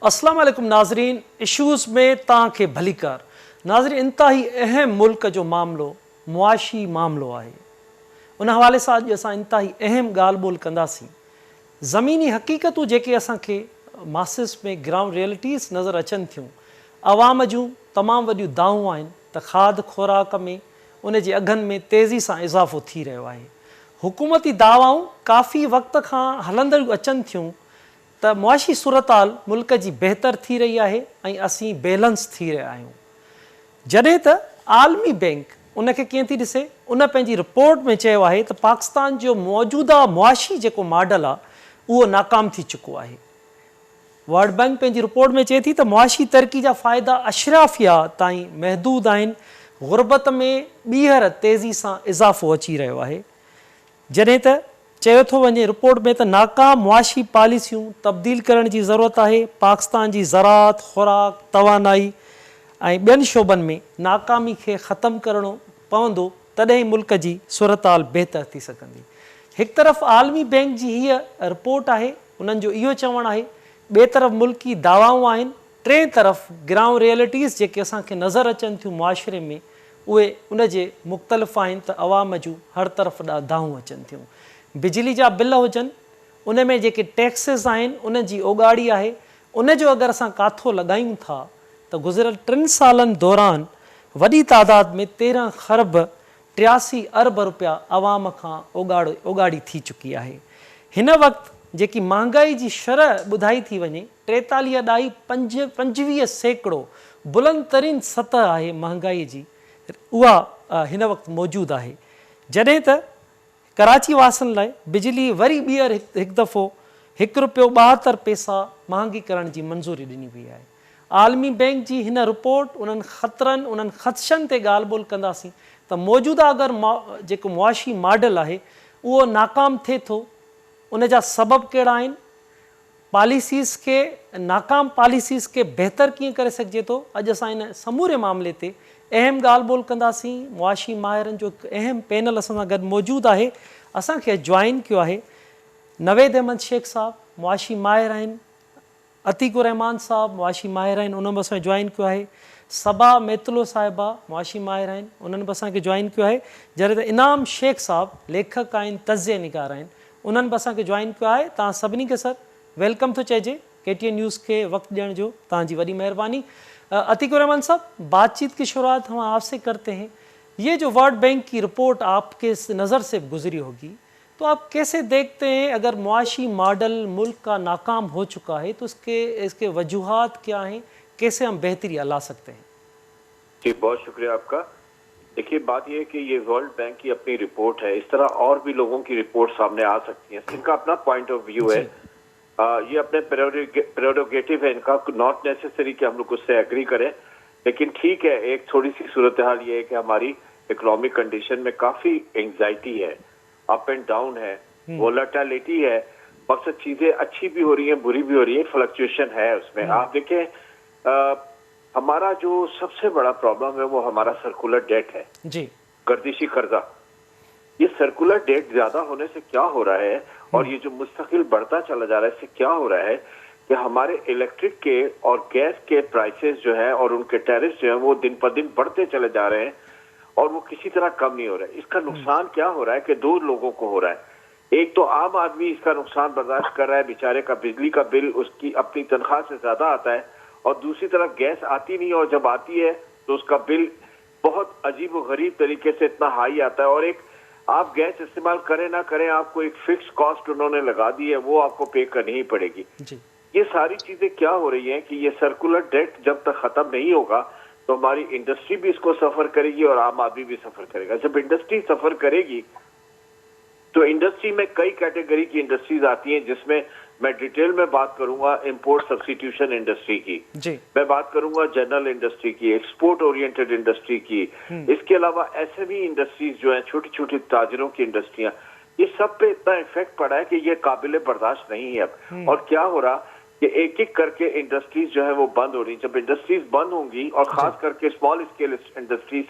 अस्सलाम वालेकुम नाज़रीन, इशूज़ में तव्हांखे भलीकार। नाज़रीन, इंतहाई अहम मुल्क जो मामलो मुआशी मामलो आहे। उन हवाले सां अॼु असां इंतहाई अहम ॻाल्हि ॿोल कंदासीं। ज़मीनी हक़ीक़तूं जेके असांखे मासिस में ग्राउंड रियलिटीज़ नज़र अचनि थियूं, अवाम जूं तमामु वॾियूं दाऊं आहिनि त खाद खुराक में उन जे अघनि में तेज़ी सां इज़ाफ़ो थी रहियो आहे। हुकूमती दावाऊं काफ़ी वक़्त खां हलंदड़ियूं अचनि थियूं त मुआशी सूरताल मुल्क जी बहितर थी रही आहे ऐं असीं बैलेंस थी रहिया आहियूं। जॾहिं त आलमी बैंक उनखे कीअं थी ॾिसे, उन पंहिंजी रिपोर्ट में चयो आहे त पाकिस्तान जो मौजूदा मुआशी जेको मॉडल आहे उहो नाकाम थी चुको आहे। वर्ल्ड बैंक पंहिंजी रिपोर्ट में चए थी त मुआशी तरक़ी जा फ़ाइदा अशराफिया ताईं महदूद आहिनि। ग़ुरबत में ॿीहर तेज़ी सां इज़ाफ़ो अची रहियो आहे। जॾहिं त चयो थो वञे रिपोर्ट में त नाकाम मुआशी पॉलिसियूं तब्दील करण जी ज़रूरत आहे। पाकिस्तान जी ज़राअत, खुराक, तवानाई ऐं ॿियनि शोबनि में नाकामी खे ख़तमु करणो पवंदो, तॾहिं मुल्क जी सूरताल बहितर थी सघंदी। हिकु तरफ़ आलमी बैंक जी हीअ रिपोर्ट आहे, उन्हनि जो इहो चवणु आहे। ॿिए तरफ़ मुल्की दावाऊं आहिनि। टे तरफ़ ग्राउंड रियलिटीज़ जेके असांखे नज़र अचनि थियूं मुआशरे में, उहे उन जे मुख़्तलिफ़ आहिनि त अवाम जूं हर तरफ़ ॾांहुं दाहूं अचनि थियूं। बिजली जा बिल हुजनि, उन में जेके टैक्सिस आहिनि उन जी ओगाड़ी आहे। उन जो अगरि असां काथो लॻायूं था त गुज़िरियल 3 सालनि दौरान वॾी तादाद में 13 खरब 83 अरब रुपया अवाम खां ओगाड़ी थी चुकी आहे। हिन वक़्तु जेकी महांगाई जी शरह ॿुधाई थी वञे, 43.25% बुलंद तरीन सतह आहे महांगाई जी, उहा हिन वक़्तु मौजूदु आहे। जॾहिं त कराची वासियुनि लाइ बिजली वरी ॿीहर हिकु दफ़ो ₹1.72 महांगी करण जी मंज़ूरी ॾिनी वई आहे। आलमी बैंक जी हिन रिपोर्ट उन्हनि ख़तरनि, उन्हनि ख़दशनि ते ॻाल्हि ॿोल कंदासीं त मौजूदा अगरि जेको मुआशी मॉडल आहे उहो नाकाम थिए थो, उन जा सबब कहिड़ा आहिनि, पॉलिसीज़ खे, नाकाम पॉलिसीज़ खे बहितर कीअं करे सघिजे थो। अॼु असां इन समूरे मामले ते अहम ॻाल्हि ॿोल कंदासीं। मुआशी माहिरनि जो हिकु अहम पैनल असां सां गॾु मौजूदु आहे। असांखे जॉइन कयो आहे नवेद अहमद शेख साहब, मुआशी माहिर आहिनि। अतीकुर रहमान साहब मुआशी माहिर आहिनि, उन्हनि बि असां जॉइन कयो आहे। सबा मेतलो साहिबा मुआशी माहिर आहिनि, उन्हनि बि असांखे जॉइन कयो आहे। जॾहिं त इनाम शेख साहब लेखक आहिनि, तज़िये निगार आहिनि, उन्हनि बि असांखे जॉइन कयो आहे। तव्हां सभिनी खे सर वेलकम थो चइजे KTN न्यूज़ के वक्त देने जो, तव्हांजी वॾी मेहरबानी। अतीकुर रहमान साहब, बातचीत की शुरुआत हम आपसे करते हैं। ये जो वर्ल्ड बैंक की रिपोर्ट आपके नज़र से गुजरी होगी, तो आप कैसे देखते हैं, अगर मुआशी मॉडल मुल्क का नाकाम हो चुका है तो इसके वजूहात क्या हैं, कैसे हम बेहतरी ला सकते हैं? जी, बहुत शुक्रिया आपका। देखिए, बात यह है कि ये वर्ल्ड बैंक की अपनी रिपोर्ट है, इस तरह और भी लोगों की रिपोर्ट सामने आ सकती है, इनका अपना पॉइंट ऑफ व्यू है। ये अपने प्रेरोगेटिव है इनका, नॉट नेसेसरी कि हम लोग उससे एग्री करें, लेकिन ठीक है। एक थोड़ी सी सूरत हाल ये है कि हमारी इकोनॉमिक कंडीशन में काफी एंजाइटी है, अप एंड डाउन है, वोलेटिलिटी है। मकसद चीजें अच्छी भी हो रही हैं, बुरी भी हो रही है, फ्लक्चुएशन है उसमें। आप देखें, हमारा जो सबसे बड़ा प्रॉब्लम है वो हमारा सर्कुलर डेट है जी, गर्दिशी कर्जा। ये सर्कुलर डेट ज्यादा होने से क्या हो रहा है, और ये जो मुस्तकिल बढ़ता चला जा रहा है, इससे क्या हो रहा है कि हमारे इलेक्ट्रिक के और गैस के प्राइसेस जो है और उनके टैरिफ जो है वो दिन पर दिन बढ़ते चले जा रहे हैं और वो किसी तरह कम नहीं हो रहा है। इसका नुकसान क्या हो रहा है कि दो लोगों को हो रहा है। एक तो आम आदमी इसका नुकसान बर्दाश्त कर रहा है, बेचारे का बिजली का बिल उसकी अपनी तनख्वाह से ज्यादा आता है, और दूसरी तरफ गैस आती नहीं, और जब आती है तो उसका बिल बहुत अजीब व गरीब तरीके से इतना हाई आता है। और एक आप गैस इस्तेमाल करें ना करें, आपको एक फिक्स कॉस्ट उन्होंने लगा दी है, वो आपको पे करनी ही पड़ेगी जी। ये सारी चीजें क्या हो रही हैं कि ये सर्कुलर डेट जब तक खत्म नहीं होगा तो हमारी इंडस्ट्री भी इसको सफर करेगी और आम आदमी भी सफर करेगा। जब इंडस्ट्री सफर करेगी तो इंडस्ट्री में कई कैटेगरी की इंडस्ट्रीज आती हैं, जिसमें मैं डिटेल में बात करूंगा इंपोर्ट सब्स्टिट्यूशन इंडस्ट्री की जी। मैं बात करूंगा जनरल इंडस्ट्री की, एक्सपोर्ट ओरिएंटेड इंडस्ट्री की, इसके अलावा SME इंडस्ट्रीज जो है, छोटी छोटी ताजरों की इंडस्ट्रियां, ये सब पे इतना इफेक्ट पड़ा है कि ये काबिले बर्दाश्त नहीं है अब। और क्या हो रहा कि एक एक करके इंडस्ट्रीज जो है वो बंद हो रही। जब इंडस्ट्रीज बंद होंगी और खास करके स्मॉल स्केल इंडस्ट्रीज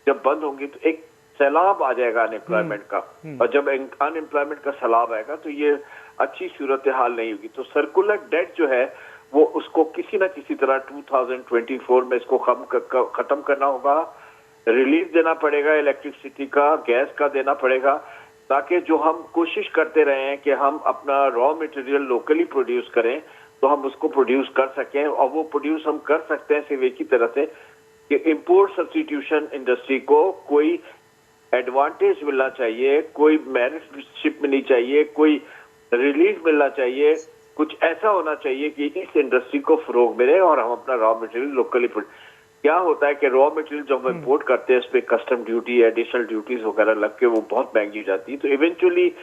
जब बंद होंगी तो एक सैलाब आ जाएगा अनएम्प्लॉयमेंट का, और जब अनएम्प्लॉयमेंट का सैलाब आएगा तो ये अच्छी सूरत हाल नहीं होगी। तो सर्कुलर डेट जो है वो उसको किसी ना किसी तरह 2024 में इसको खत्म करना होगा। रिलीफ देना पड़ेगा, इलेक्ट्रिसिटी का, गैस का देना पड़ेगा, ताकि जो हम कोशिश करते रहे हैं कि हम अपना रॉ मटेरियल लोकली प्रोड्यूस करें, तो हम उसको प्रोड्यूस कर सकें। और वो प्रोड्यूस हम कर सकते हैं सिर्फ एक ही तरह से कि इंपोर्ट सब्स्टिट्यूशन इंडस्ट्री को कोई एडवांटेज मिलना चाहिए, कोई मेरिटशिप मिलनी चाहिए, कोई रिलीफ मिलना चाहिए, कुछ ऐसा होना चाहिए कि इस इंडस्ट्री को फरोग मिले और हम अपना रॉ मटेरियल लोकली। क्या होता है कि रॉ मटेरियल जब हम इंपोर्ट करते हैं, उस पर कस्टम ड्यूटी, एडिशनल ड्यूटीज वगैरह लग के वो बहुत महंगी हो जाती है, तो इवेंचुअली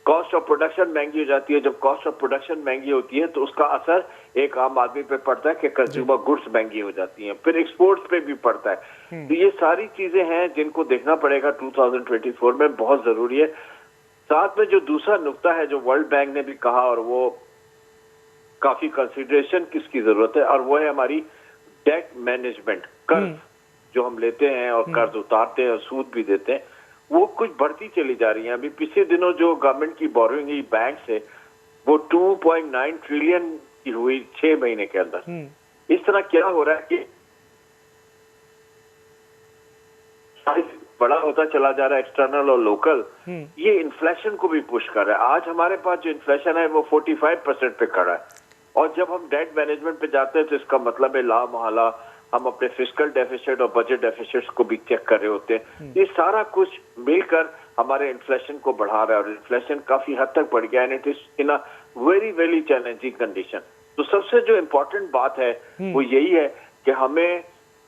कॉस्ट ऑफ प्रोडक्शन महंगी हो जाती है। जब कॉस्ट ऑफ प्रोडक्शन महंगी होती है तो उसका असर एक आम आदमी पे पड़ता है कि कंज्यूमर गुड्स महंगी हो जाती हैं, फिर एक्सपोर्ट्स पे भी पड़ता है। तो ये सारी चीजें हैं जिनको देखना पड़ेगा 2024 में, बहुत जरूरी है। साथ में जो दूसरा नुक्ता है जो वर्ल्ड बैंक ने भी कहा, और वो काफी कंसिडरेशन किसकी जरूरत है, और वो है हमारी डेट मैनेजमेंट। कर्ज जो हम लेते हैं और कर्ज उतारते हैं और सूद भी देते हैं, वो कुछ बढ़ती चली जा रही है। अभी पिछले दिनों जो गवर्नमेंट की बोरोइंग हुई बैंक से, वो 2.9 ट्रिलियन की हुई 6 महीने के अंदर। इस तरह क्या हो रहा है कि बड़ा होता चला जा रहा है एक्सटर्नल और लोकल, ये इन्फ्लेशन को भी पुश कर रहा है। आज हमारे पास जो इन्फ्लेशन है वो 45% पे खड़ा है, और जब हम डेट मैनेजमेंट पे जाते हैं तो इसका मतलब है ला मोहल्ला हम अपने फिस्कल डेफिसिट और बजट डेफिसिट्स को भी चेक कर रहे होते हैं। ये सारा कुछ मिलकर हमारे इन्फ्लेशन को बढ़ा रहा है, और इन्फ्लेशन काफी हद तक बढ़ गया है, and it is in a very very challenging condition. तो सबसे जो इम्पोर्टेंट बात है वो यही है कि हमें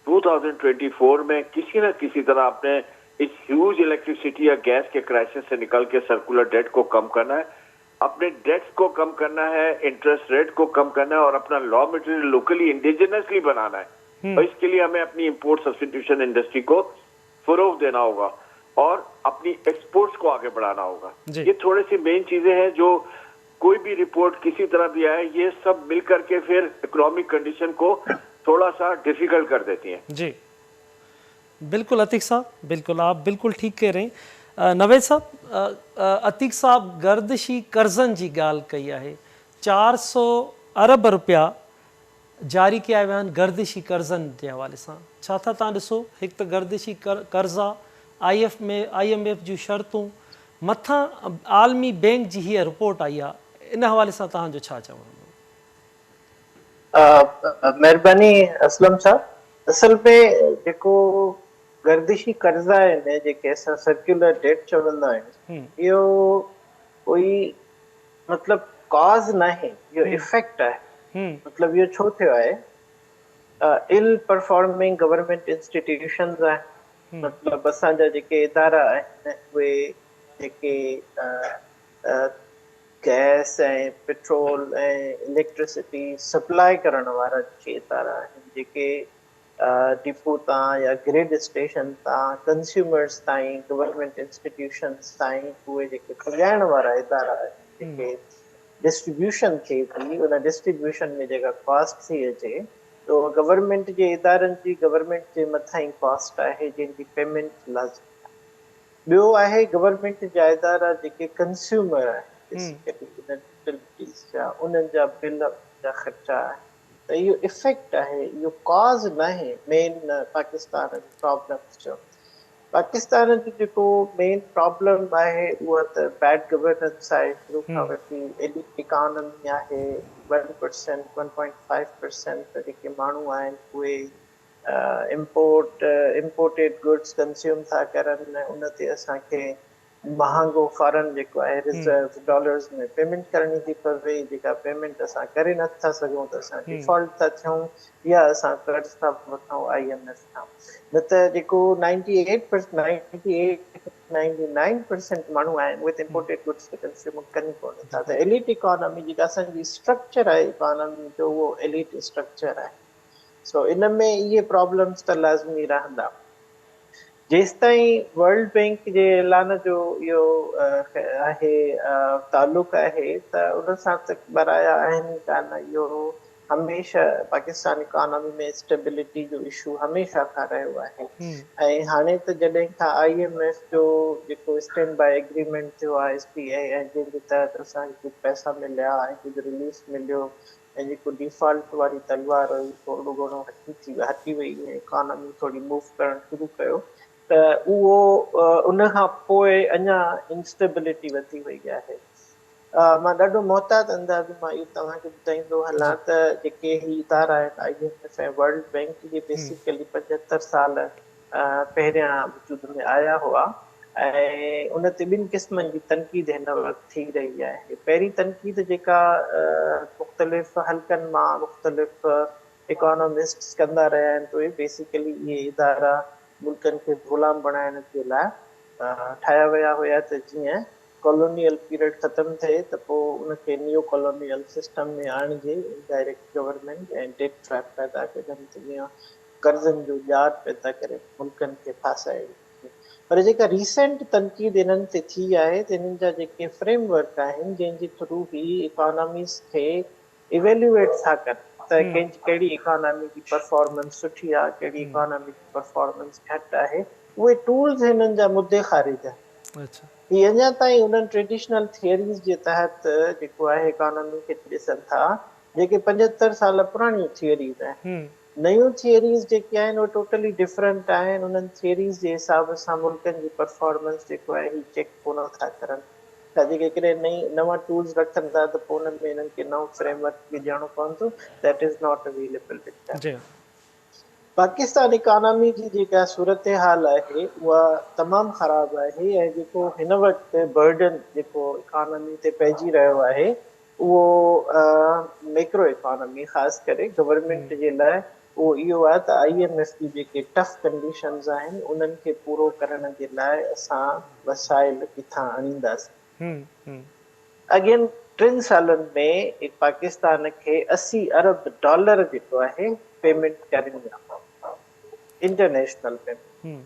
2024 में किसी न किसी तरह अपने इस ह्यूज इलेक्ट्रिसिटी या गैस के क्राइसिस से निकल के सर्कुलर डेट को कम करना है, अपने डेट्स को कम करना है, इंटरेस्ट रेट को कम करना है, और अपना raw material locally indigenously banana है। और इसके लिए हमें अपनी इंपोर्ट सब्स्टिट्यूशन इंडस्ट्री को फरोग देना होगा और अपनी एक्सपोर्ट्स को आगे बढ़ाना होगा। ये थोड़ी सी मेन चीजें हैं जो कोई भी रिपोर्ट किसी तरह भी आए, ये सब मिलकर के फिर इकोनॉमिक कंडीशन को थोड़ा सा डिफिकल्ट कर देती हैं। जी बिल्कुल अतीक साहब, बिल्कुल आप बिल्कुल ठीक कह रहे हैं। नवेद साहब, अतीक साहब गर्दिशी कर्ज़नि जी ॻाल्हि कई आहे। 400 अरब रुपया जारी कया विया आहिनि गर्दिशी कर्ज़नि जे हवाले सां। छा था तव्हां ॾिसो, हिकु त गर्दिशी कर्ज़ा, IMF जूं शर्तूं, मथां आलमी बैंक जी हीअ रिपोर्ट आई आहे, इन हवाले सां तव्हांजो छा चवणु? महिरबानी असलम साहब। असल में जेको गर्दिशी कर्ज़ा आहिनि, जेके असां सर्कुलर डेट चवंदा आहियूं, इहो कोई मतलब कॉज नाहे, इहो इफेक्ट आहे। मतलब इहो छो थियो आहे, इल परफॉर्मिंग गवर्नमेंट इंस्टीट्यूशंस आहिनि, मतलब असांजा जेके इदारा आहिनि उहे जेके गैस ऐं पेट्रोल ऐं इलेक्ट्रिसिटी सप्लाई करण वारा जेके इदारा आहिनि, जेके डिपो तां या ग्रिड स्टेशन तां कंज्यूमर्स ताईं, गवर्नमेंट इंस्टीट्यूशंस ताईं उहे जेके पुॼाइण वारा इदारा आहिनि, जेके डिस्ट्रीब्यूशन थिए थी, उन डिस्ट्रीब्यूशन में जेका कॉस्ट थी अचे, तो गवर्नमेंट जे इदारनि जी गवर्नमेंट जे मथां ई कॉस्ट आहे जंहिंजी पेमेंट लाज़िमी आहे। ॿियो आहे गवर्नमेंट जा इदारा जेके कंज्यूमर आहिनि, उन्हनि जा बिल जा ख़र्चा आहे, त इहो इफेक्ट आहे, इहो कॉज नाहे मेन पाकिस्तान जी प्रॉब्लम्स जो। पाकिस्तान जो जेको मेन प्रॉब्लम आहे उहा त बैड गवर्नेंस आहे। शुरू खां वठी एलिट इकोनॉमी आहे, 1% 1.5% जेके माण्हू आहिनि उहे इम्पोर्टेड गुड्स कंज्यूम था करनि, उन ते असांखे महांगो फॉरेन जेको आहे रिजर्व डॉलर्स में पेमेंट करणी थी पवे, जेका पेमेंट असां करे नथा सघूं त असां डिफॉल्ट था थियूं या असां कर्ज़ था वठूं IMF खां। न त जेको 99% माण्हू आहिनि उहे इम्पोर्टेड गुड्स खे कंज्यूम कनि कोन था। त एलिट इकोनॉमी जेका असांजी स्ट्रक्चर आहे इकोनॉमी जो, उहो एलिट स्ट्रक्चर आहे। सो इन में इहे प्रॉब्लम्स त लाज़मी रहंदा। जेसिताईं वर्ल्ड बैंक जे ऐलान जो इहो आहे तालुक़ आहे त उन सां त बराया आहिनि कान। इहो हमेशह पाकिस्तान इकोनॉमी में स्टेबिलिटी जो इशू हमेशह खां रहियो आहे। ऐं हाणे त जॾहिं खां IMF जो जेको स्टैंड बाय एग्रीमेंट थियो आहे SPA, ऐं जंहिंजे तहत असांखे कुझु पैसा मिलिया ऐं कुझु रिलीफ मिलियो, ऐं जेको डिफॉल्ट वारी तलवार हुई थोरो घणो हटी वई ऐं इकोनॉमी थोरी मूव करणु शुरू कयो त उहो उन खां पोइ अञा इंस्टेबिलिटी वधी वई आहे। मां ॾाढो मोहतात अंदाज़ मां इहो तव्हांखे ॿुधाईंदो हलां जी त जेके ही इदारा आहिनि IMF ऐं वर्ल्ड बैंक जे बेसिकली 75 साल पहिरियां वजूद में आया हुआ ऐं उन ते ॿिनि क़िस्मनि जी तनक़ीद हिन वक़्तु थी रही आहे। पहिरीं तनक़ीद जेका मुख़्तलिफ़ हल्कनि मां मुख़्तलिफ़ इकोनॉमिस्ट्स कंदा रहिया आहिनि, तो बेसिकली इहे इदारा मुल्कनि खे ग़ुलाम बणाइण जे लाइ ठाहिया विया हुया त जीअं कॉलोनियल पीरियड ख़तम थिए त पोइ उनखे नियो कॉलोनियल सिस्टम में आणिजे, डायरेक्ट गवर्नमेंट ऐं डेट ट्रैप पैदा कजनि त जीअं कर्ज़नि जो ॼार पैदा करे मुल्कनि खे फासाए। पर जेका रीसेंट तनक़ीद इन्हनि ते थी आहे त इन्हनि जा जेके फ्रेमवर्क आहिनि जंहिंजे थ्रू ही इकोनॉमीज़ खे इवेल्युएट था कनि त कहिड़ी इकोनॉमी जी परफॉर्मेंस सुठी आहे, कहिड़ी इकोनॉमी जी परफॉर्मेंस घटि आहे, उहे टूल्स हिननि जा मुद्दे ख़ारिज आहिनि। अच्छा ही अञा ताईं उन्हनि ट्रेडिशनल थियरीज़ जे तहत जेको आहे इकोनॉमी खे ॾिसनि था, जेके 75 साल पुराणियूं थियरीज़ आहिनि। नयूं थियरीज़ जेके आहिनि उहे टोटली डिफरेंट आहिनि। उन्हनि थियरीज़ जे हिसाब सां मुल्कनि जी परफॉर्मेंस जेको आहे ही चेक कोन था करनि। त जेके कॾहिं नवां टूल्स रखनि था त पोइ उन्हनि में इन्हनि खे नओं फ्रेमवर्क बि ॾियणो पवंदो। That is not available with them. जी पाकिस्तान इकोनॉमी जी जेका सूरत हाल आहे उहा तमामु ख़राबु आहे ऐं जेको हिन वक़्तु बर्डन जेको इकोनॉमी ते पइजी रहियो आहे उहो मैक्रो इकोनॉमी ख़ासि करे गवर्नमेंट जे लाइ उहो इहो आहे त IMF जी जेके टफ कंडीशन्स आहिनि उन्हनि खे पूरो करण जे लाइ असां वसाइल किथां आणींदासीं। अॻियनि 3 सालनि में पाकिस्तान खे $80 अरब जेको आहे पेमेंट करणी आहे, इंटरनेशनल पेमेंट।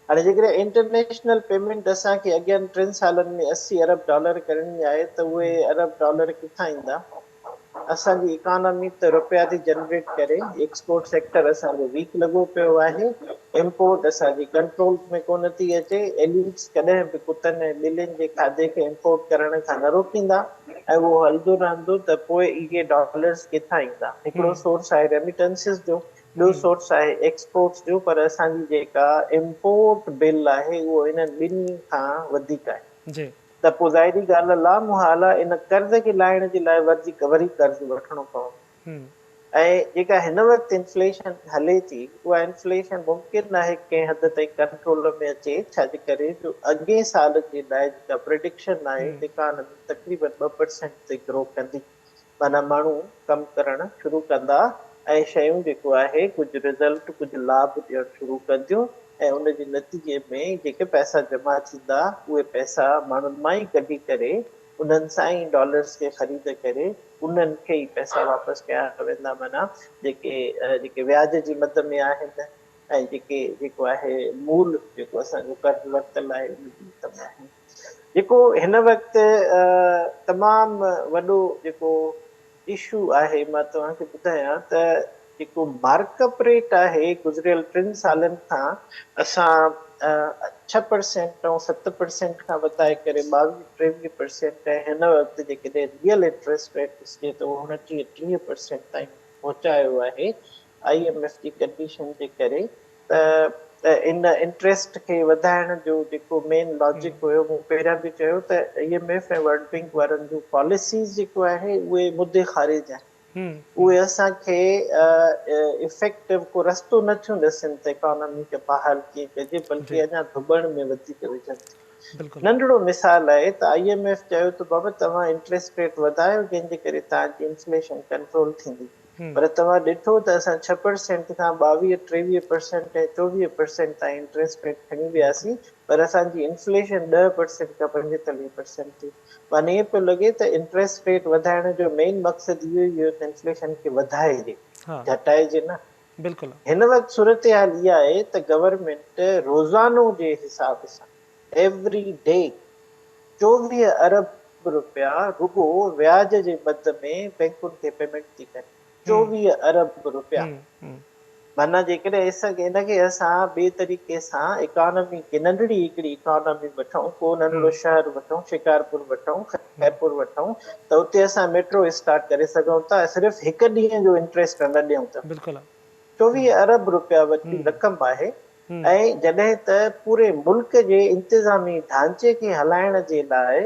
हाणे जेकॾहिं इंटरनेशनल पेमेंट असांखे अॻियनि 3 सालनि में $80 अरब करणी आहे त उहे $अरब किथां ईंदा? असांजी इकोनॉमी त रुपया थी जनरेट करे, एक्सपोर्ट सेक्टर असांजो वीक लॻो पियो आहे, इम्पोर्ट असांजी कंट्रोल में कोन थी अचे। एलिट्स कॾहिं बि कुतनि ऐं ॿिलियुनि जे खाधे खे इम्पोर्ट करण खां न रोकींदा ऐं उहो हलंदो रहंदो त पोइ इहे डॉलर्स किथां ईंदा? हिकिड़ो सोर्स आहे रेमिटेंसिस जो, ॿियो सोर्स आहे एक्सपोर्ट्स जो, पर असांजी जेका इम्पोर्ट बिल आहे उहो इन्हनि ॿिन्ही खां वधीक आहे। जी त पोइ ज़ाहिरी ॻाल्हि आहे लामुहाल आहे इन कर्ज़ खे लाहिण जे लाइ वरी कर्ज़ वठणो पवंदो। ऐं जेका हिन वक़्तु इन्फ्लेशन हले थी उहा इन्फ्लेशन मुमकिन न आहे कंहिं हद ताईं कंट्रोल में अचे, छाजे करे जो अॻे साल जे लाइ जेका प्रिडिक्शन आहे इकोनॉमी तक़रीबन 2% ते ग्रो कंदी। माना माण्हू कमु करणु शुरू कंदा ऐं शयूं जेको आहे कुझु रिज़ल्ट कुझु लाभ ॾियणु शुरू कंदियूं ऐं उनजे नतीजे में जेके पैसा जमा थींदा उहे पैसा माण्हुनि मां ई कढी करे उन्हनि सां ई डॉलर्स खे ख़रीद करे उन्हनि खे ई पैसा वापसि कया वेंदा। माना जेके व्याज जी मद में आहिनि ऐं जेको आहे मूल जेको असांजो कर्ज़ वरितल आहे उनजी मद में आहिनि। जेको हिन वक़्तु तमामु वॾो जेको इशू आहे मां तव्हांखे ॿुधायां त जेको मार्कअप रेट आहे गुज़िरियल 3 सालनि खां असां 6% ऐं 7% खां वधाए करे 22-23% ऐं हिन वक़्तु जेकॾहिं रियल इंट्रेस्ट रेट ॾिसिजे त उहो 29-30% ताईं पहुचायो आहे IMF जी कंडीशन जे करे। त इन इंट्रेस्ट खे वधाइण जो जेको मेन लॉजिक हुयो मूं पहिरियां बि चयो त IMF ऐं वर्ल्ड बैंक वारनि जूं पॉलिसीज़ जेको आहे उहे मुद्दे ख़ारिज आहिनि। उहे असांखे इफेक्टिव को रस्तो नथियूं ॾिसनि त इकोनॉमी खे बहाल कीअं कजे, बल्कि अञा धुबण में वधीक विझनि थियूं। नंढड़ो मिसाल आहे त IMF चयो त बाबा तव्हां इंट्रेस्ट रेट वधायो जंहिंजे करे तव्हांजी इन्फ्लेशन कंट्रोल थींदी, पर तव्हां ॾिठो त असां 6% खां 22-23% ऐं 24% ताईं इंट्रेस्ट रेट खणी वियासीं, पर असांजी इन्फ्लेशन 10% खां 45% थी। माने ईअं पियो लॻे त इंट्रेस्ट रेट वधाइण जो मेन मक़सदु इहो ई हुयो त इन्फ्लेशन खे वधाइजे, घटाइजे न। बिल्कुलु हिन वक़्तु सूरत हाल इहा आहे त गवर्नमेंट रोज़ानो जे हिसाब सां एवरी डे 24 अरब रुपया रुगो व्याज जे मद में बैंकुनि खे पेमेंट थी करे। 24 अरब रुपया माना जेकॾहिं हिनखे असां ॿिए तरीक़े सां इकोनॉमी खे नंढड़ी हिकिड़ी इकोनॉमी वठूं, को नंढड़ो शहर वठूं, शिकारपुर वठूं, ख़ैरपुर वठूं, त उते असां मेट्रो स्टार्ट करे सघूं था सिर्फ़ु हिकु ॾींहं जो इंट्रस्ट न ॾियूं त। बिल्कुलु 24 अरब रुपया वॾी रक़म आहे ऐं जॾहिं त पूरे मुल्क जे इंतिज़ामी ढांचे खे हलाइण जे लाइ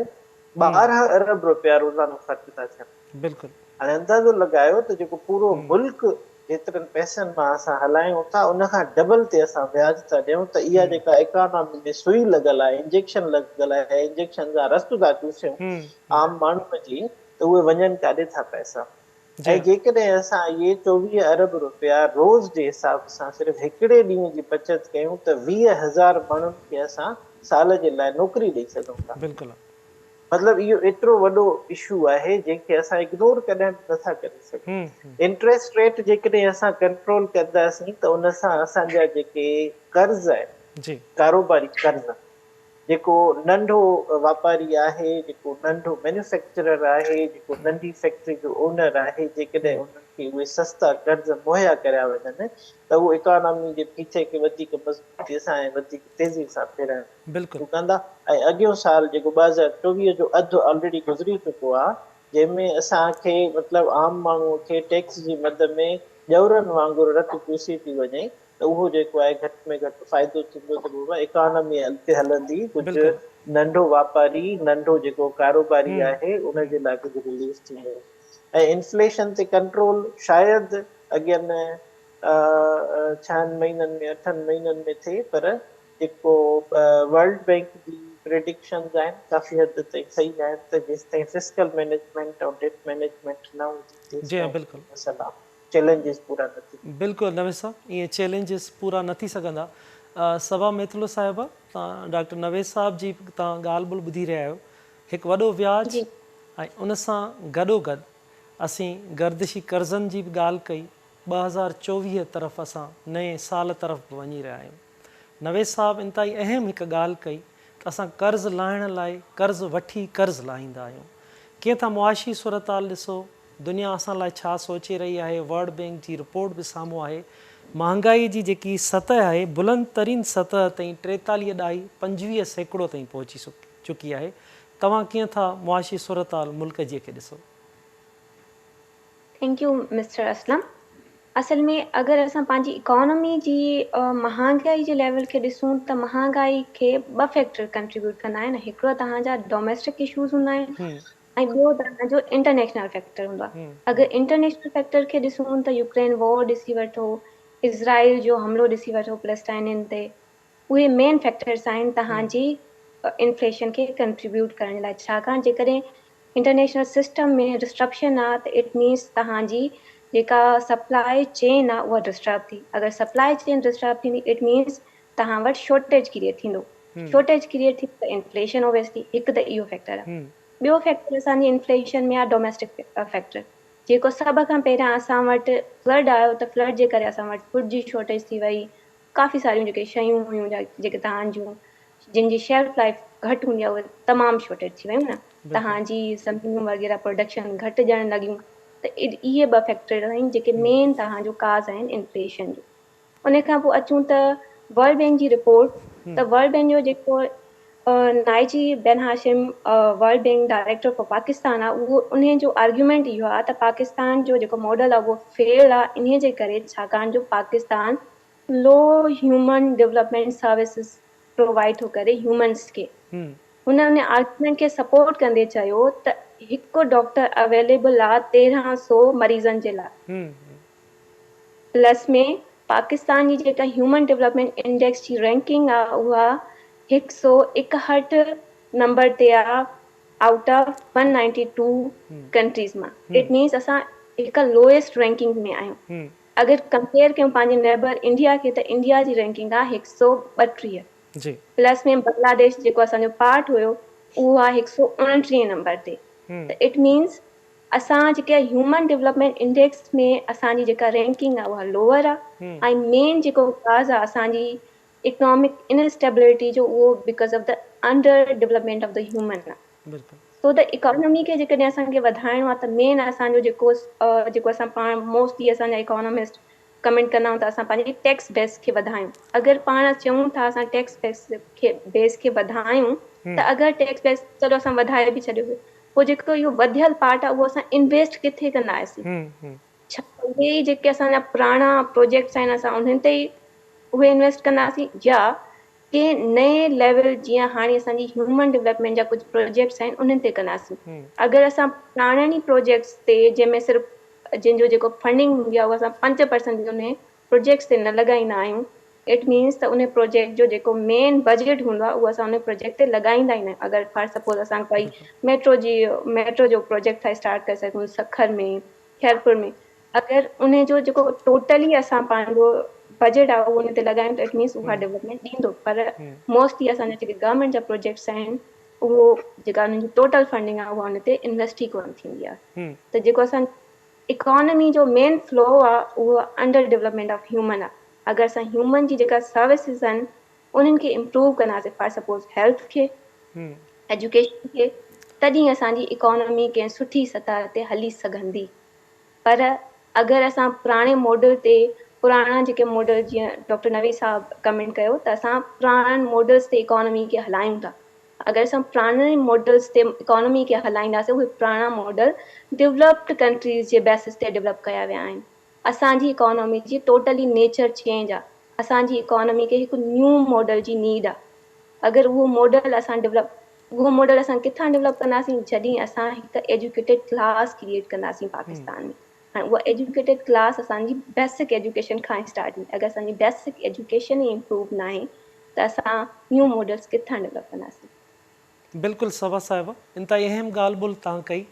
12 अरब रुपया रोज़ानो ख़र्च था थियनि। बिल्कुलु हाणे अंदाज़ो लॻायो त जेको पूरो मुल्क जेतिरनि पैसनि मां असां हलायूं था उन खां डबल ते असां व्याज था ॾियूं, त इहा जेका इकोनॉमी में सुई लॻल आहे, इंजेक्शन लॻल आहे, इंजेक्शन जा रस था चूसियूं आम माण्हूअ जी, त उहे वञनि काॾे था पैसा। जी ऐं जेकॾहिं असां इहे 24 अरब रुपया रोज़ जे हिसाब सां सिर्फ़ु हिकिड़े ॾींहं जी बचत कयूं त 20,000 माण्हुनि खे असां साल जे लाइ नौकरी ॾेई सघूं था। बिल्कुलु मतिलबु इहो एतिरो वॾो इशू आहे जंहिंखे असां इग्नोर कॾहिं नथा करे सघूं। इंट्रस्ट रेट जेकॾहिं असां कंट्रोल कंदासीं त उन सां असांजा जेके कर्ज़ आहिनि, जी कारोबारी कर्ज़, जेको नंढो वापारी आहे, जेको नंढो मैन्युफैक्चरर आहे, जेको नंढी फैक्ट्री जो ओनर आहे, जेकॾहिं उन्हनि खे उहे सस्ता कर्ज़ मुहैया करिया वञनि त उहो इकोनॉमी जे पीछे खे वधीक मज़बूतीअ सां ऐं वधीक तेज़ी सां फिरण बिल्कुलु कंदा। ऐं अॻियो साल जेको 2024 जो अधु ऑलरेडी गुज़री चुको आहे, जंहिंमें असांखे मतिलबु आम माण्हूअ खे टैक्स जी मद में ॼवरनि वांगुरु रत चूसी थी वञे, त उहो जेको आहे घटि में घटि फ़ाइदो थींदो त बाबा इकोनॉमी अॻिते हलंदी, कुझु बिल्कुलु नंढो वापारी, नंढो जेको कारोबारी आहे उनजे लाइ कुझु रिलीफ थींदो। ऐं इन्फ्लेशन ते कंट्रोल शायदि अॻियनि 6 महीननि में 8 महीननि में थिए, पर जेको वर्ल्ड बैंक जी प्रेडिक्शंस आहिनि काफ़ी हद ताईं सही आहिनि त जेसिताईं फिस्कल मैनेजमेंट ऐं डेट मैनेजमेंट न हूंदी जी बिल्कुलु मसइला चैलेंजिस पूरा न थींदा। बिल्कुलु नवेद साहब, ईअं चैलेंजिस पूरा न थी सघंदा। सभा मेथलो साहिबा, तव्हां डॉक्टर नवेद साहब जी तव्हां ॻाल्हि ॿोल ॿुधी रहिया आहियो। हिकु वॾो व्याज ऐं उन सां गॾोगॾु असीं गर्दिशी कर्ज़नि जी बि ॻाल्हि कई। 2024 तरफ़ असां नए साल तरफ़ वञी रहिया आहियूं। नवेद साहब इंतिहाई अहम हिकु ॻाल्हि कई त असां कर्ज़ लाहिण लाइ कर्ज़ वठी कर्ज़ लाहींदा आहियूं। कीअं त मुआशी सूरताल ॾिसो, दुनिया असां लाइ छा सोचे रही आहे। वर्ल्ड बैंक जी रिपोर्ट बि साम्हूं आहे। महांगाई जी जेकी सतह आहे बुलंद तरीन सतह ताईं 43.25% ताईं पहुची चुकी आहे। तव्हां कीअं था मुआशी सूरताल मुल्क जी खे ॾिसो? Thank U mister Aslam. असल में अगर असां पंहिंजी इकोनॉमी जी महांगाई जे लेवल खे ॾिसूं त महांगाई खे 2 फैक्टर कंट्रीब्यूट कंदा आहिनि। हिकिड़ो तव्हांजा डोमेस्टिक इशूज़ हूंदा आहिनि ऐं ॿियो तव्हांजो इंटरनेशनल फैक्टर हूंदो आहे। अगरि इंटरनेशनल फैक्टर खे ॾिसूं त यूक्रेन वॉर ॾिसी वठो, इज़राइल जो हमलो ॾिसी वठो पैलेस्टाइनियुनि ते, उहे मेन फैक्टर्स आहिनि तव्हांजी इन्फ्लेशन खे कंट्रीब्यूट करण लाइ। छाकाणि जेकॾहिं इंटरनेशनल सिस्टम में डिस्ट्रप्शन आहे त इट मीन्स तव्हांजी जेका सप्लाई चेन आहे उहा डिस्टर्ब थी। अगरि सप्लाई चेन डिस्टर्ब थींदी इट मीन्स तव्हां वटि शॉर्टेज क्रिएट थींदो। शॉर्टेज क्रिएट थी त इन्फ्लेशन ओबियसली हिकु त इहो फैक्टर आहे। ॿियो फैक्टर असांजी इन्फ्लेशन में आहे डोमेस्टिक फैक्टर, जेको सभ खां पहिरियां असां वटि फ्लड आयो त फ्लड जे करे असां वटि फूड जी शॉर्टेज थी वई। काफ़ी सारियूं जेके शयूं हुयूं जेके तव्हांजूं जिन जी शेल्फ लाइफ घटि हूंदी आहे उहे तमामु शॉर्टेज थी वियूं न। तव्हांजी सब्जियूं वग़ैरह प्रोडक्शन घटि ॼणु लॻियूं। त इहे 2 फैक्टर आहिनि जेके मेन तव्हांजो काज़ आहिनि इन्फ्लेशन जो। उन खां पोइ अचूं त वर्ल्ड बैंक जी रिपोर्ट, त वर्ल्ड बैंक जो जेको Najy Benhassine world bank director for Pakistan आहे, उहो उन जो आर्ग्यूमेंट इहो आहे त पाकिस्तान जो जेको मॉडल आहे उहो फेल आहे इन जे करे छाकाणि जो पाकिस्तान लो ह्यूमन डेवलपमेंट सर्विसिस प्रोवाइड थो करे ह्यूमन्स खे। हुन आर्ग्यूमेंट खे सपोर्ट कंदे चयो त हिकु डॉक्टर अवेलेबल आहे 1300 मरीज़नि जे लाइ। प्लस में पाकिस्तान जी जेका ह्यूमन डेवलपमेंट इंडेक्स जी रैंकिंग आहे उहा 161 नंबर ते आहे आउट ऑफ 192 कंट्रीज़ मां। इट मीन्स असां हिकु लोएस्ट रैंकिंग में आहियूं। अगरि कंपेयर कयूं पंहिंजे नेबर इंडिया खे त इंडिया जी रैंकिंग आहे 132 जी। प्लस में बांग्लादेश जेको असांजो पार्ट हुयो उहो आहे 129 नंबर ते। त इट मीन्स असां जेके ह्यूमन डेवलपमेंट इंडेक्स में असांजी जेका रैंकिंग आहे उहा लोअर आहे। ऐं मेन जेको काज़ आहे असांजी इकोनॉमिक इनस्टेबिलिटी जो उहो because of the under development of the human आहे। सो द इकोनॉमी खे जेकॾहिं असांखे वधाइणो आहे त मेन असांजो जेको असां पाण मोस्टली असांजा इकोनॉमिस्ट कमेंट कंदा आहियूं त असां पंहिंजे टैक्स बेस खे वधायूं। अगरि पाण चऊं था असां टैक्स बेस खे वधायूं त अगरि टैक्स बेस चलो असां वधाए बि छॾियो, पोइ जेको इहो वधियल पार्ट आहे उहो असां इन्वेस्ट किथे कंदासीं? छा उहे ई जेके असांजा पुराणा प्रोजेक्ट्स आहिनि असां उन्हनि ते ई उहे इन्वेस्ट कंदासीं, या के नए लेवल जीअं हाणे असांजी ह्यूमन डेवलपमेंट जा कुझु प्रोजेक्ट्स आहिनि उन्हनि ते कंदासीं? अगरि असां पुराणनि प्रोजेक्ट्स ते जंहिंमें सिर्फ़ु जिन जो जेको फंडिंग हूंदी आहे उहा असां 5% उन प्रोजेक्ट्स ते न लॻाईंदा आहियूं, इट मीन्स त उन प्रोजेक्ट जो जेको मेन बजट हूंदो आहे उहो असां उन प्रोजेक्ट ते लॻाईंदा ई न आहियूं। अगरि फॉर सपोज़ असां कोई मेट्रो जो प्रोजेक्ट था स्टार्ट करे सघूं सखर में, खैरपुर में, अगरि उन जो जेको टोटली असां पंहिंजो बजट आहे उहो उन ते लॻायूं त इट मीन्स उहा डेवलपमेंट ॾींदो। पर मोस्टली असांजा जेके गवर्नमेंट जा प्रोजेक्ट्स आहिनि उहो जेका उन्हनि जी टोटल फंडिंग आहे उहा उन ते इन्वेस्ट ई कोन थींदी आहे। त जेको असां इकोनॉमी जो मेन फ्लो आहे उहो अंडर डेवलपमेंट ऑफ ह्यूमन आहे। अगरि असां ह्यूमन जी जेका सर्विसिस आहिनि उन्हनि खे इम्प्रूव कंदासीं, फॉर सपोज़ हेल्थ खे, एजुकेशन खे, तॾहिं असांजी इकोनॉमी कंहिं सुठी सतह ते हली सघंदी। पर अगरि असां पुराणे मॉडल ते पुराणा जेके मॉडल जीअं डॉक्टर नवीद साहब कमेंट कयो त असां पुराणनि मॉडल्स ते इकोनॉमी खे हलायूं था। अगरि असां पुराणे मॉडल्स ते इकोनॉमी खे हलाईंदासीं उहे पुराणा मॉडल डेवलप्ड कंट्रीज़ जे बेसिस ते डेवलप कया विया आहिनि। असांजी इकोनॉमी जी टोटली नेचर चेंज आहे। असांजी इकोनॉमी खे हिकु न्यू मॉडल जी नीड आहे। अगरि उहो मॉडल असां किथां डेवलप कंदासीं? जॾहिं असां हिकु एजुकेटेड क्लास क्रिएट कंदासीं पाकिस्तान में। हाणे उहा एजुकेटेड क्लास असांजी बेसिक एजुकेशन खां स्टार्ट थींदी। अगरि असांजी बेसिक एजुकेशन ई इम्प्रूव न आहे त असां न्यू मॉडल्स किथां डेवलप कंदासीं? बिल्कुलु सबा साहिबा, इंतहाई अहम ॻाल्हि ॿोल तव्हां कई,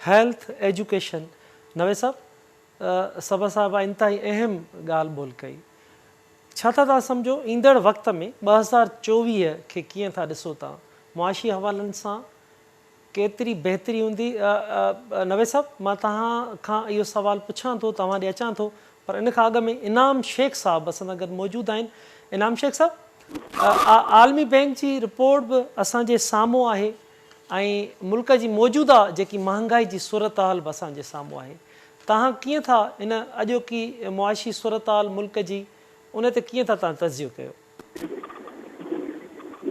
हेल्थ एजुकेशन। नवे साहब, सबा साहिबा इंतहाई अहम ॻाल्हि ॿोल कई। छा था तव्हां सम्झो ईंदड़ वक़्त में 2024 खे कीअं था ॾिसो तव्हां? मुआशी हवालनि सां केतिरी बहितरी हूंदी? नवे साहब, मां तव्हां खां इहो सुवालु पुछां थो, तव्हां ॾे अचां थो, पर इन खां अॻु में इनाम शेख साहब असां सां गॾु मौजूदु आहिनि। इनाम शेख साहब, आलमी बैंक जी रिपोर्ट बि असांजे साम्हूं आहे ऐं मुल्क जी मौजूदा जेकी महांगाई जी सूरत हाल बि असांजे साम्हूं आहे। तव्हां कीअं था इन अॼोकी मुआशी सूरत हाल मुल्क जी उन ते कीअं था तव्हां तज़ियो कयो?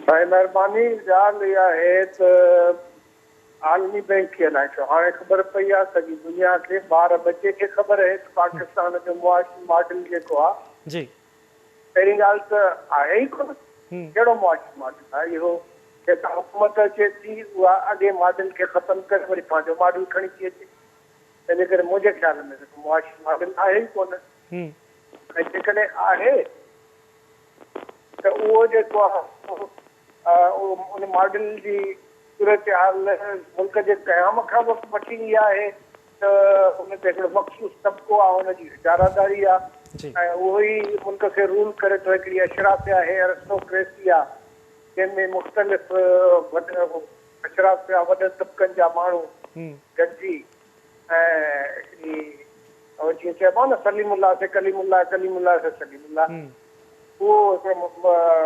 महिरबानी, ॻाल्हि इहा आहे त आलमी बैंक खे अलाए छो हाणे ख़बर पई आहे सॼी दुनिया खे, ॿार बचे खे ख़बर आहे त पाकिस्तान जो मुआशी मॉडल जेको आहे जी, पहिरीं ॻाल्हि त आहे ई कोन। कहिड़ो मुआशी मॉडल आहे इहो? जेका हुकूमत अचे थी उहा अॻे मॉडल खे ख़तमु करे वरी पंहिंजो मॉडल खणी थी अचे। तंहिंजे करे मुंहिंजे ख़्याल में मुआशी मॉडल आहे ई कोन। ऐं जेकॾहिं आहे त उहो जेको आहे उन मॉडल जी सूरत हाल मुल्क जे क़याम खां वठी इहा आहे त उन ते हिकिड़ो मख़सूस तबिको आहे, हुनजी इजारादारी आहे ऐं उहो ई मुल्क खे रूल करे थो। हिकिड़ी अशराफ़िया आहे, एरिस्टोक्रेसी आहे, जंहिंमें मुख़्तलिफ़ अशराफ़िया वॾे तबिकनि जा माण्हू गॾिजी ऐं जीअं चइबो आहे न सलीमुल्लाह से कलीमुल्लाह, कलीमुल्लाह से सलीमुल्लाह, उहो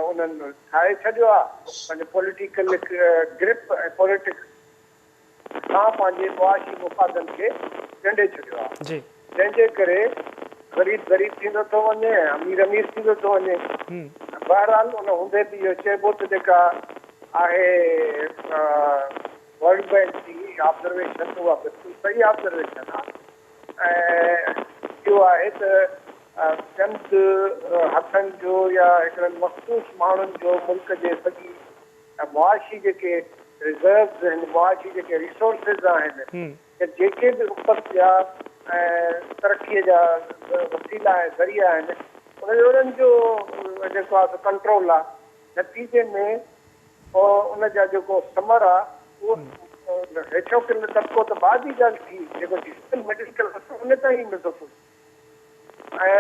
उन्हनि ठाहे छॾियो आहे। पंहिंजो पॉलिटिकल ग्रिप ऐं पॉलिटिक्स सां पंहिंजे मुआशी मुफ़ादनि खे ॻंढे छॾियो आहे, जंहिंजे करे ग़रीब ग़रीब थींदो थो वञे, अमीर अमीर थींदो थो वञे। बहरहाल उन हूंदे बि इहो चइबो त जेका आहे वर्ल्ड बैंक जी ऑब्जर्वेशन उहा बिल्कुलु सही ऑब्जर्वेशन आहे। ऐं इहो आहे त चंद हथनि जो या हिकिड़नि मख़सूस माण्हुनि जो मुल्क जे सॼी मुआशी जेके रिज़र्व्स आहिनि, मुआशी जेके रिसोर्सिस आहिनि, जेके बि उपत जा ऐं तरक़ीअ जा वसीला ऐं ज़रिया आहिनि, उन्हनि जो जेको आहे कंट्रोल आहे। नतीजे में उन जा जेको समर आहे उहो हेठो किन तबिको त बाद जी ॻाल्हि थी, जेको डिजिटल मिडिल क्लास उन ताईं मिलंदो थो ऐं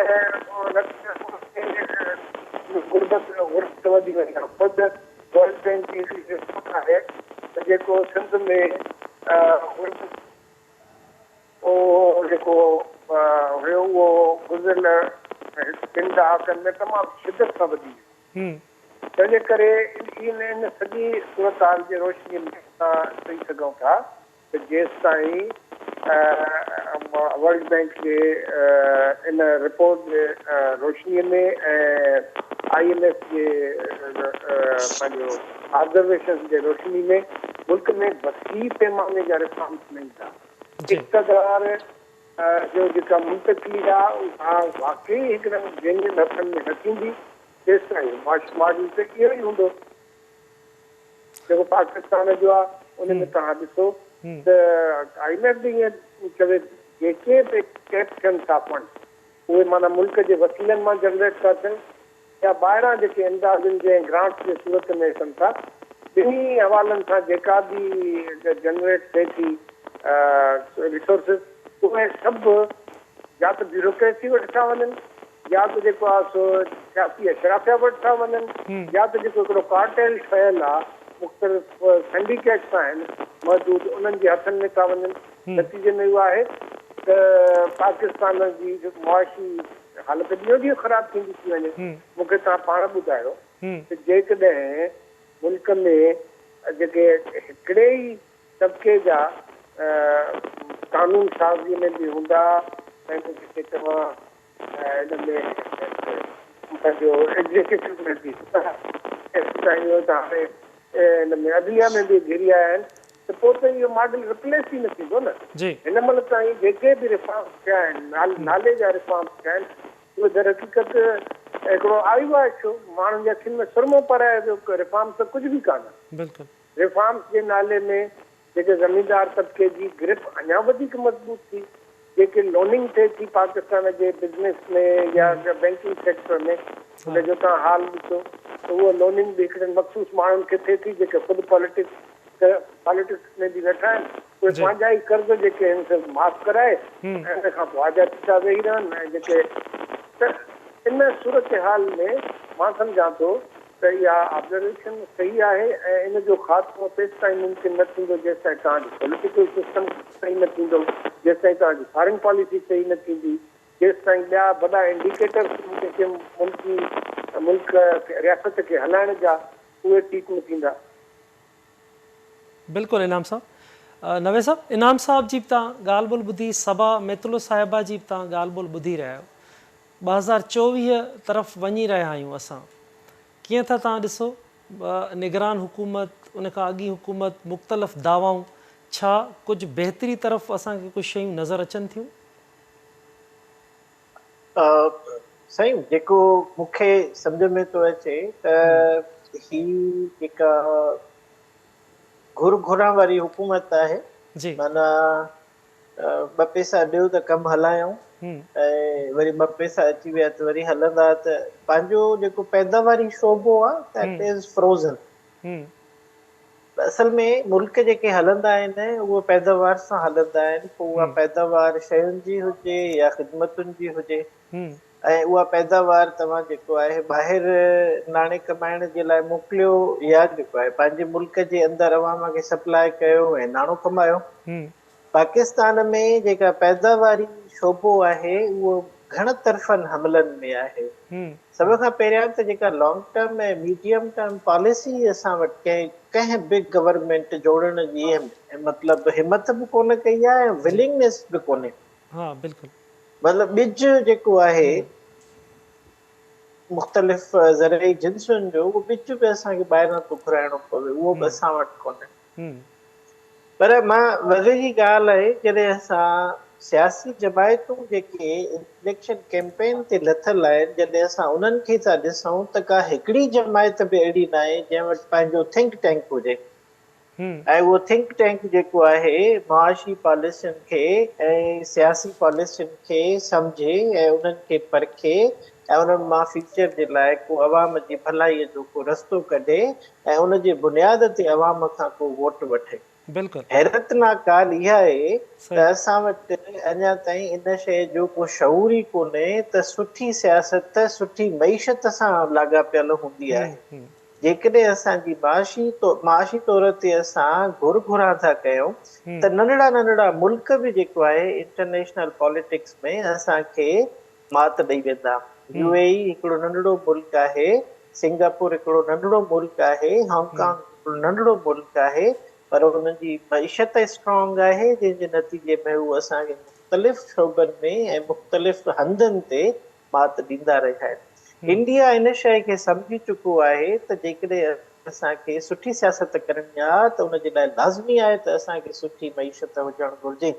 गुरबत वधी वई आहे। ख़ुदि वर्ल्ड बैंक जी हिकिड़ी रिपोर्ट आहे त जेको सिंध में उहो जेको हुयो उहो गुज़िरियल 2 ॾहाकनि में तमामु शिदत सां वधी वियो। तंहिंजे करे इन सॼी सूरत हाल जे रोशनीअ में असां चई सघूं था त जेसि ताईं वर्ल्ड बैंक जे इन रिपोर्ट जे रोशनीअ में ऐं IMF जे पंहिंजो ऑब्जर्वेशन जे रोशनी में मुल्क में वसी पैमाने जा रिफॉर्म्स नहीं था। इक़्तिदार जो जेका मुंतकिली आहे उहा वाकई हिकदमि जंहिंजे हथनि में न थींदी तेसि ताईं मॉडल त इहो ई हूंदो जेको पाकिस्तान जो आहे। उन में तव्हां ॾिसो त IMF बि ईअं चवे जेके बि टैप थियनि था फंड उहे माना मुल्क जे वसीलनि मां जनरेट था थियनि या ॿाहिरां जेके अंदाज़नि जे ग्रांट्स जे सूरत में अचनि था। ॿिन्ही हवालनि सां जेका बि जनरेट थिए थी रिसोर्सिस उहे सभु या त ब्यूरोक्रेसी वटि था वञनि या त जेको आहे सो सियासी अशराफिया वटि था वञनि या त जेको हिकिड़ो कार्टेल ठहियलु आहे मुख़्तलिफ़ सिंडिकेट्स आहिनि मौजूदु उन्हनि जे हथनि में था वञनि। नतीजे में इहो आहे त पाकिस्तान जी मुआशी हालत ॾींहों ॾींहुं ख़राबु थींदी थी वञे। मूंखे तव्हां पाण ॿुधायो त जेकॾहिं मुल्क में जेके हिकिड़े ई तबिके जा कानून साज़ीअ में बि हूंदा ऐं जेके तव्हां हिन में पंहिंजो एग्जीक्यूटिव में बि हाणे हिन में अदलिया में बि घिरी आया आहिनि त पोइ त इहो मॉडल रिप्लेस ई न थींदो न। हिन महिल ताईं जेके बि रिफॉर्म्स थिया आहिनि नाले जा रिफॉर्म्स थिया आहिनि उहे दर हक़ीक़त हिकिड़ो आयो आहे छो माण्हुनि जे अखियुनि में सुरमो पराए वियो रिफॉर्म्स त कुझु बि कान्हे। रिफॉर्म्स जे नाले में जेके ज़मींदार तबिके जी ग्रिप अञा वधीक मज़बूत थी जेके लोनिंग थिए थी पाकिस्तान जे बिज़नेस में या बैंकिंग सेक्टर में उनजो तव्हां हाल ॾिसो त उहो लोनिंग बि हिकिड़े मख़सूस माण्हुनि खे थिए थी जेके ख़ुदि पॉलिटिक्स में बि वेठा आहिनि उहे पंहिंजा ई कर्ज़ जेके आहिनि सभु माफ़ कराए ऐं उन खां पोइ आज़ादी था वेही रहनि ऐं जेके त इन सूरत हाल में मां सम्झां थो त इहा ऑब्जर्वेशन सही आहे ऐं इन जो ख़ात्मो तेसि ताईं मुमकिन न थींदो जेसि ताईं तव्हांजो पॉलिटिकल सिस्टम सही न थींदो जेसि ताईं तव्हांजी फॉरेन पॉलिसी सही न थींदी जेसि ताईं ॿिया वॾा इंडिकेटर्स जेके मुल्क रियासत खे हलाइण जा उहे ठीक न थींदा। बिल्कुलु इनाम साहब नवे साहब इनाम साहब जी तव्हां ॻाल्हि ॿोल ॿुधी सभा मेतलो साहिबा जी तव्हां ॻाल्हि ॿोल ॿुधी रहिया आहियो। 2024 तरफ़ वञी रहिया आहियूं असां कीअं था तव्हां ॾिसो निगरान हुकूमत उन खां अॻी हुकूमत मुख़्तलिफ़ दावाऊं छा कुझु बहितरी तरफ़ असांखे कुझु शयूं नज़र अचनि थियूं? साईं जेको मूंखे सम्झ में थो अचे त ही जेका घुर वारी हुकूमत आहे माना ॿ पैसा ॾियो त कमु हलायूं ऐं वरी ॿ पैसा अची विया त वरी हलंदा त पंहिंजो जेको पैदावारी शोबो आहे दैट इज़ फ्रोज़न। असल में मुल्क जेके हलंदा आहिनि उहो पैदावार सां हलंदा आहिनि पोइ उहा पैदावार शयुनि जी हुजे या ख़िदमतुनि जी हुजे ऐं उहा पैदावार तव्हां जेको आहे ॿाहिरि नाणे कमाइण जे लाइ मोकिलियो या जेको आहे पंहिंजे मुल्क जे अंदरि अवाम खे सप्लाई कयो ऐं नाणो कमायो। पाकिस्तान में जेका पैदावारी शोबो आहे उहो घण तरफ़नि हमलनि में आहे। सभ खां पहिरियां त जेका लॉन्ग टर्म ऐं मीडियम टर्म पॉलिसी असां वटि कंहिं बि गवर्नमेंट जोड़ण जी मतिलबु हिमत बि कोन कई आहे ऐं विलिंगनेस बि कोन्हे। मतिलबु ॿिज जेको आहे मुख़्तलिफ़ ज़रई जिन्सुनि जो उहो ॿिज बि असांखे ॿाहिरां थो घुराइणो पवे उहो बि असां वटि कोन्हे। पर मां वॾे जी ॻाल्हि आहे जॾहिं असां सियासी जमायतूं जेके इलेक्शन कैंपेन ते लथल आहिनि जॾहिं असां उन्हनि खे था ॾिसूं त का हिकिड़ी जमायत बि अहिड़ी न आहे जंहिं वटि पंहिंजो थिंक टैंक हुजे ऐं उहो थिंक टैंक जेको आहे मुआशी पॉलिसियुनि खे ऐं सियासी पॉलिसियुनि खे सम्झे ऐं उन्हनि खे परखे ऐं उन्हनि मां फ्यूचर जे लाइ को अवाम जी भलाईअ जो को रस्तो कढे ऐं उनजे बुनियाद ते अवाम खां को वोट वठे। हैरतनाक ॻाल्हि इहा आहे त असां वटि अञा ताईं इन शइ जो को शऊर ई कोन्हे त सुठी सियासत सुठी मईशत सां लाॻापियल हूंदी आहे। जेकॾहिं असांजी माशी तौर ते असां घुरा था कयूं त नंढड़ा मुल्क बि जेको आहे इंटरनेशनल पॉलिटिक्स में असांखे मात ॾेई वेंदा। UAE हिकिड़ो नंढड़ो मुल्क आहे सिंगापुर हिकिड़ो नंढड़ो मुल्क आहे हांगकांग हिकिड़ो नंढड़ो मुल्क आहे पर उन्हनि जी मईशत स्ट्रॉन्ग आहे जंहिंजे नतीजे में उहे असांखे मुख़्तलिफ़ शोबनि में ऐं मुख़्तलिफ़ हंधनि ते मात ॾींदा रहिया आहिनि। इंडिया इन शइ खे सम्झी चुको आहे त जेकॾहिं असांखे सुठी सियासत करणी आहे त उनजे लाइ लाज़मी आहे त असांखे सुठी मईशत हुजणु घुरिजे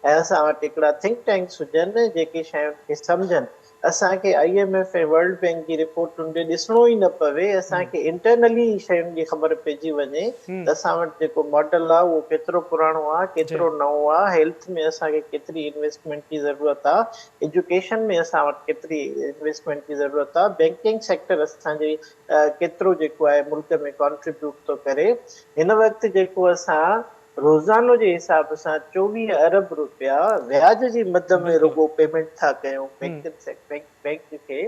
ऐं असां वटि हिकिड़ा थिंक टैंक्स हुजनि जेके शयुनि खे सम्झनि। असांखे IMF ऐं वर्ल्ड बैंक जी रिपोर्टुनि ॾे ॾिसणो ई न पवे, असांखे इंटरनली शयुनि जी ख़बर पइजी वञे त असां वटि जेको मॉडल आहे उहो केतिरो पुराणो आहे, केतिरो नओं आहे, हेल्थ में असांखे केतिरी इन्वेस्टमेंट जी ज़रूरत आहे, एजुकेशन में असां वटि केतिरी इन्वेस्टमेंट जी ज़रूरत आहे, बैंकिंग सेक्टर असांजे केतिरो जेको आहे मुल्क में कॉन्ट्रीब्यूट थो करे। हिन वक़्तु जेको असां रोज़ानो जे हिसाब सां 24 अरब रुपया व्याज जी मद में रुगो पेमेंट था कयूं बैंक खे,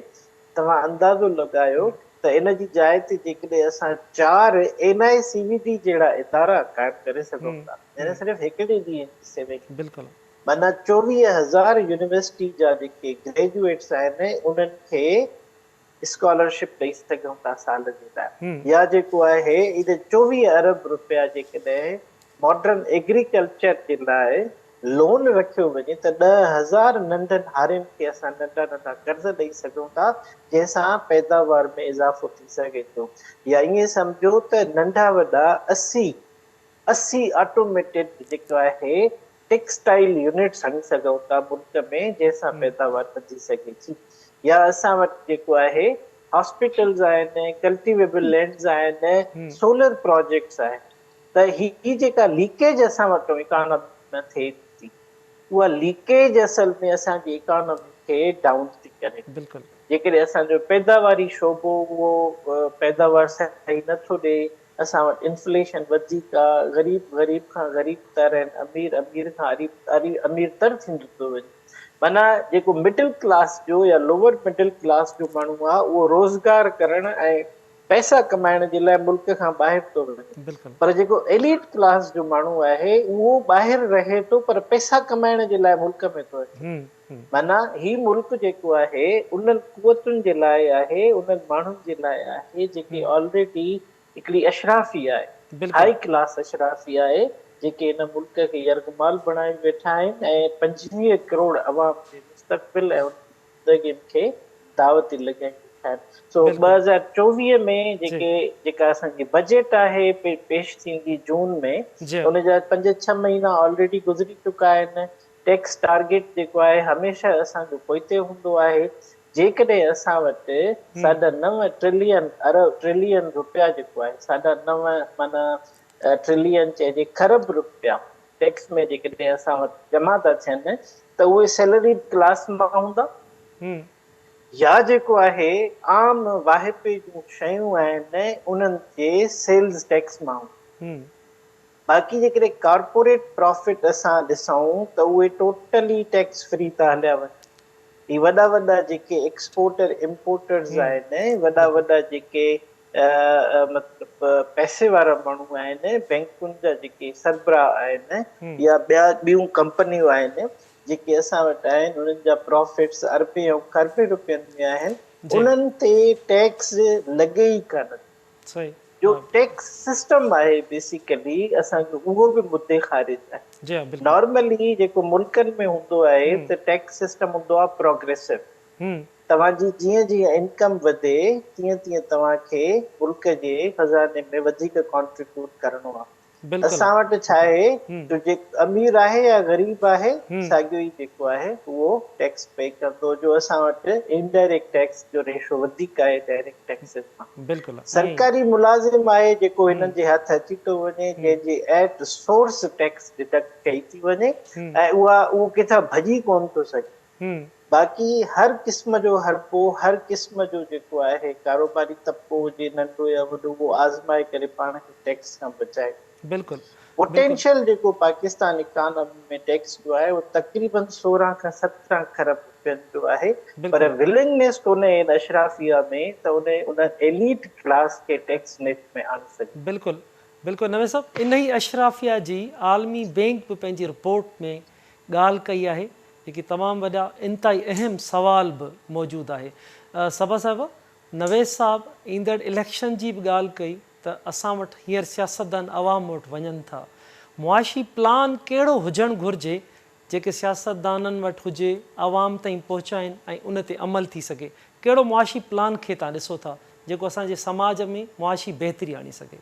तव्हां अंदाज़ो लॻायो त इन जी जाइ ते जेकॾहिं असां 4 NICVD जहिड़ा इदारा क़ाइमु करे सघूं था, यानी सिर्फ़ु हिकिड़े ॾींहं जी सेविंग, बिल्कुलु माना 24,000 यूनिवर्सिटी जा जेके ग्रेजुएट्स आहिनि उन्हनि खे स्कॉलरशिप ॾेई सघूं था साल जे लाइ, या जेको आहे इन 24 अरब रुपया जेकॾहिं मॉडर्न एग्रीकल्चर जे लाइ लोन रखियो वञे त 10,000 नंढनि हारियुनि खे असां नंढा नंढा कर्ज़ ॾेई सघूं था जंहिंसां पैदावार में इज़ाफ़ो थी सघे थो। या ईअं सम्झो त नंढा वॾा 80 ऑटोमेटेड जेको आहे टेक्सटाइल यूनिट्स हणी सघूं था मुल्क में जंहिंसां पैदावार वधी सघे थी। या असां वटि जेको आहे हॉस्पिटल्स आहिनि, कल्टिवेबल लैंड्स आहिनि, सोलर प्रोजेक्ट्स आहिनि, त ही जेका लीकेज असां वटि इकोनॉमी में थिए थी, उहा लीकेज असल में असांजी इकोनॉमी खे डाउन थी करे। बिल्कुलु जेकॾहिं असांजो पैदावारी शोबो उहो पैदावार सही नथो ॾे, असां वटि इन्फ्लेशन वधीक आहे, ग़रीब खां ग़रीब तर आहिनि, अमीर खां अमीर तर थींदो थो वञे। माना जेको मिडिल क्लास जो या लोअर मिडिल क्लास जो माण्हू आहे उहो रोज़गार करण ऐं पैसा कमाइण जे लाइ मुल्क खां ॿाहिरि थो वञे, पर जेको एलीट क्लास जो माण्हू आहे उहो ॿाहिरि रहे थो पर पैसा कमाइण जे लाइ मुल्क में थो अचे। माना ही मुल्क जेको आहे उन्हनि कुवतुनि जे लाइ आहे, उन्हनि माण्हुनि जे लाइ आहे जेके ऑलरेडी हिकिड़ी अशराफी आहे, हाई क्लास अशराफी आहे, जेके इन मुल्क खे यरगमाल बणाए वेठा आहिनि ऐं 25 करोड़ अवाम जे मुस्तक़बिल ऐं ज़िंदगी खे दावती लॻाए वेठा आहिनि। सो 2024 में जेका असांजी बजट आहे पेश थींदी जून में, उनजा 5-6 महीना ऑलरेडी गुज़री चुका आहिनि। टैक्स टारगेट जेको आहे हमेशह असांजो पोइते हूंदो आहे। जेकॾहिं असां वटि 9.5 ट्रिलियन रुपया जेको आहे 9.5 माना ट्रिलियन चइजे खरब रुपया टैक्स में जेकॾहिं असां वटि जमा था थियनि त उहे सैलरीड क्लास मां हूंदा, या जेको आहे आम वाहिपे जूं शयूं आहिनि उन्हनि जे सेल्स टैक्स मां हूंदा। बाक़ी जेकॾहिं कॉर्पोरेट प्रॉफिट असां ॾिसूं त उहे टोटली टैक्स फ्री था हलिया वञनि। ही वॾा वॾा जेके एक्सपोर्टर इम्पोर्टर्स आहिनि, वॾा जेके मतिलबु पैसे वारा माण्हू आहिनि, बैंकुनि जा जेके सरबराह आहिनि या ॿियूं कंपनियूं आहिनि जेके असां वटि आहिनि, उन्हनि जा प्रॉफिट्स अरबे ऐं खरबे रुपयनि में आहिनि, उन्हनि ते टैक्स लॻे ई कान। जो टैक्स सिस्टम आहे बेसिकली असांजो उहो बि मुद्दे ख़ारिज आहे। नॉर्मली जेको मुल्कनि में हूंदो आहे त टैक्स सिस्टम हूंदो आहे प्रोग्रेसिव। तव्हांजी जीअं जीअं इनकम वधे तीअं तीअं तव्हांखे मुल्क जे खज़ाने में वधीक कॉन्ट्रीब्यूट करणो आहे। असां वटि छा आहे, जो जेको अमीर आहे या ग़रीब आहे साॻियो ई जेको आहे उहो टैक्स पे कंदो, जो असां वटि इनडायरेक्ट टैक्स जो रेशो वधीक आहे डायरेक्ट टैक्सेस मां। सरकारी मुलाज़िम आहे जेको हिननि जे हथ अची थो वञे, जंहिंजी एट सोर्स टैक्स डिडक्ट कई थी वञे ऐं उहो किथां भॼी कोन थो सघे। बाक़ी हर क़िस्म जो हरपो, हर क़िस्म जो जेको आहे कारोबारी तबिको हुजे नंढो या वॾो, उहो आज़माए करे पाण खे टैक्स खां बचाए। बिल्कुलु पोटेंशियल जेको पाकिस्तान इकोनॉमी में टैक्स जो आहे उहो तक़रीबन 16 खां 17 खरब रुपयनि जो आहे, पर विलिंगनेस कोन्हे इन अशराफिया में त उन एलीट क्लास खे टैक्स नेट में आणे सघे। बिल्कुलु बिल्कुलु नवेद साहब, इन ई अशराफिया जी आलमी बैंक बि पंहिंजी रिपोर्ट में ॻाल्हि कई आहे जेकी तमामु वॾा इंतिहाई अहम सवाल बि मौजूदु आहे। सबा साहिब, नवेद साहब ईंदड़ इलेक्शन जी बि ॻाल्हि कई त असां वटि हींअर सियासतदान अवाम वटि वञनि था, मुआशी प्लान कहिड़ो हुजणु घुरिजे जेके सियासतदाननि वटि हुजे आवाम ताईं पहुचाइनि ऐं उन ते अमल थी सघे? कहिड़ो मुआशी प्लान खे तव्हां ॾिसो था जेको असांजे समाज में मुआशी बहितरी आणे सघे?